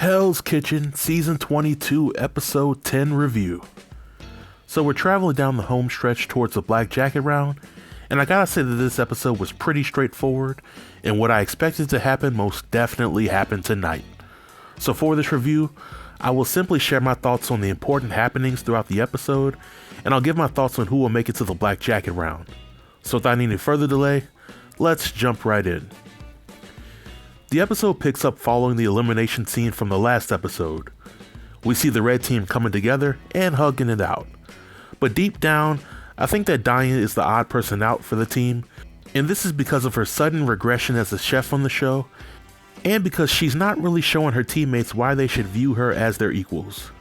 Hell's Kitchen Season 22 Episode 10 Review. So we're traveling down the home stretch towards the Black Jacket round, and I gotta say that this episode was pretty straightforward, and what I expected to happen most definitely happened tonight. So for this review, I will simply share my thoughts on the important happenings throughout the episode, and I'll give my thoughts on who will make it to the Black Jacket round. So without any further delay, let's jump right in. The episode picks up following the elimination scene from the last episode. We see the red team coming together and hugging it out. But deep down, I think that Danya is the odd person out for the team, and this is because of her sudden regression as a chef on the show, and because she's not really showing her teammates why they should view her as their equals.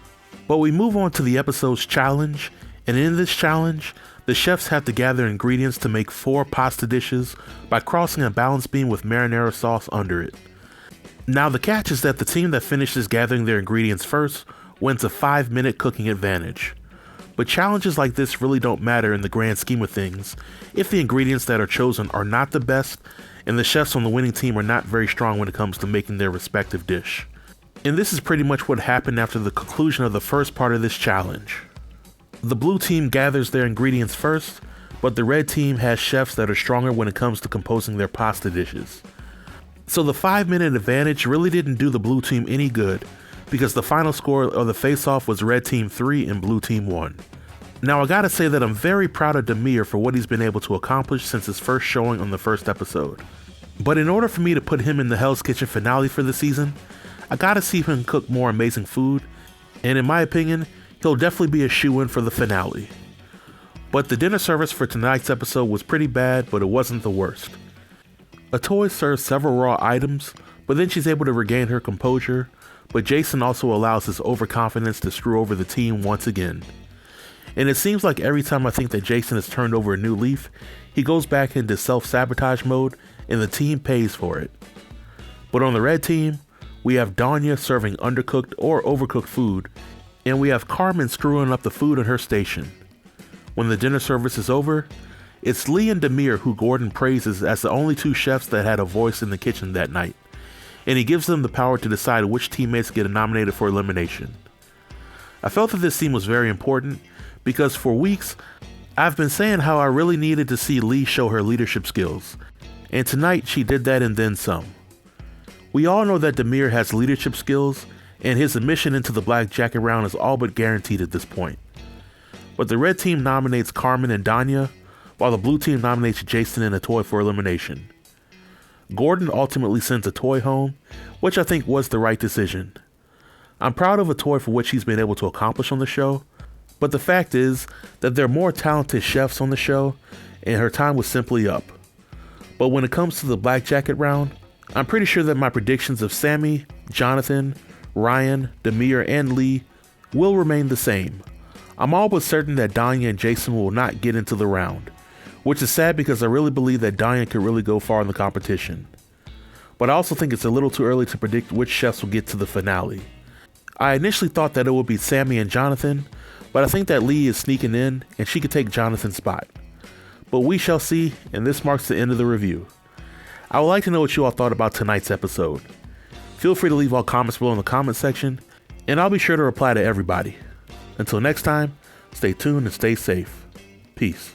But we move on to the episode's challenge, and in this challenge, the chefs have to gather ingredients to make 4 pasta dishes by crossing a balance beam with marinara sauce under it. Now the catch is that the team that finishes gathering their ingredients first wins a 5-minute cooking advantage. But challenges like this really don't matter in the grand scheme of things if the ingredients that are chosen are not the best and the chefs on the winning team are not very strong when it comes to making their respective dish. And this is pretty much what happened after the conclusion of the first part of this challenge. The blue team gathers their ingredients first, but the red team has chefs that are stronger when it comes to composing their pasta dishes. So the 5-minute advantage really didn't do the blue team any good, because the final score of the face-off was red team 3 and blue team 1. Now I gotta say that I'm very proud of Demir for what he's been able to accomplish since his first showing on the first episode. But in order for me to put him in the Hell's Kitchen finale for the season, I gotta see him cook more amazing food, and in my opinion, he'll definitely be a shoo-in for the finale. But the dinner service for tonight's episode was pretty bad, but it wasn't the worst. Atoy serves several raw items, but then she's able to regain her composure, but Jason also allows his overconfidence to screw over the team once again. And it seems like every time I think that Jason has turned over a new leaf, he goes back into self-sabotage mode and the team pays for it. But on the red team, we have Danya serving undercooked or overcooked food, and we have Carmen screwing up the food at her station. When the dinner service is over, it's Lee and Demir who Gordon praises as the only 2 chefs that had a voice in the kitchen that night, and he gives them the power to decide which teammates get nominated for elimination. I felt that this scene was very important because for weeks, I've been saying how I really needed to see Lee show her leadership skills, and tonight she did that and then some. We all know that Demir has leadership skills, and his admission into the Black Jacket round is all but guaranteed at this point. But the red team nominates Carmen and Danya, while the blue team nominates Jason and Atoy for elimination. Gordon ultimately sends Atoy home, which I think was the right decision. I'm proud of Atoy for what she's been able to accomplish on the show, but the fact is that there are more talented chefs on the show, and her time was simply up. But when it comes to the Black Jacket round, I'm pretty sure that my predictions of Sammy, Jonathan, Ryan, Demir, and Lee will remain the same. I'm all but certain that Danya and Jason will not get into the round, which is sad because I really believe that Danya could really go far in the competition. But I also think it's a little too early to predict which chefs will get to the finale. I initially thought that it would be Sammy and Jonathan, but I think that Lee is sneaking in and she could take Jonathan's spot. But we shall see, and this marks the end of the review. I would like to know what you all thought about tonight's episode. Feel free to leave all comments below in the comment section, and I'll be sure to reply to everybody. Until next time, stay tuned and stay safe. Peace.